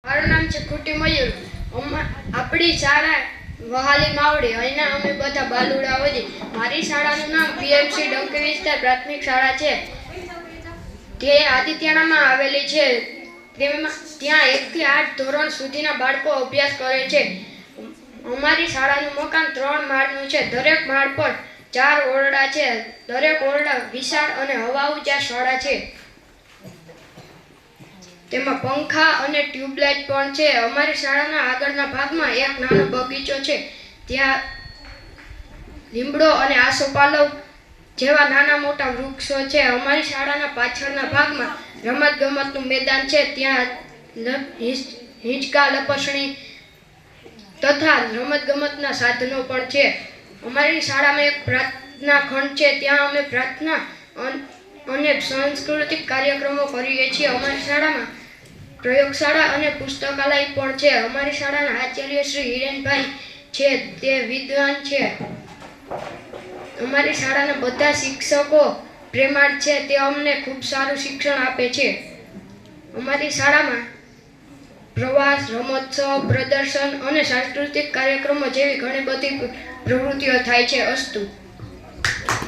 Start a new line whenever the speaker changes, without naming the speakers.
મારું નામ છે ખુટી મયુર. આપણી શાળા વહાલી માવડી. અહીંના અમે બધા બાલુડા હોઈએ. મારી શાળાનું નામ પીએમસી ડંકી વિસ્તાર પ્રાથમિક શાળા છે. તે આદિત્યાણામાં આવેલી છે. ત્યાં 1 થી 8 ધોરણ સુધીના બાળકો અભ્યાસ કરે છે. અમારી શાળાનું મકાન 3 માળનું છે. દરેક માળ પર 4 ઓરડા છે. દરેક ઓરડા વિશાળ અને હવા ઉજાસ વાળા છે. તેમાં પંખા અને ટ્યુબલાઇટ પણ છે. અમારી શાળાના આગળના ભાગમાં એક નાનો બગીચો છે. ત્યાં લીમડો અને આસોપાલવ જેવા નાના મોટા વૃક્ષો છે. અમારી શાળાના પાછળના ભાગમાં રમતગમતનું મેદાન છે. ત્યાં હિંચકા, લપસણી તથા રમતગમતના સાધનો પણ છે. અમારી શાળામાં એક પ્રાર્થના ખંડ છે. ત્યાં અમે પ્રાર્થના અને સાંસ્કૃતિક કાર્યક્રમો કરીએ છીએ. અમારી શાળામાં પ્રયોગશાળા અને પુસ્તકાલય પણ છે. અમારી શાળાના આચાર્ય શ્રી હિરેનભાઈ છે, તે વિદ્વાન છે. અમારી શાળાના બધા શિક્ષકો પ્રેમાળ છે. તે અમને ખૂબ સારું શિક્ષણ આપે છે. અમારી શાળામાં પ્રવાસ, રમોત્સવ, પ્રદર્શન અને સાંસ્કૃતિક કાર્યક્રમો જેવી ઘણી બધી પ્રવૃત્તિઓ થાય છે. અસ્તુ.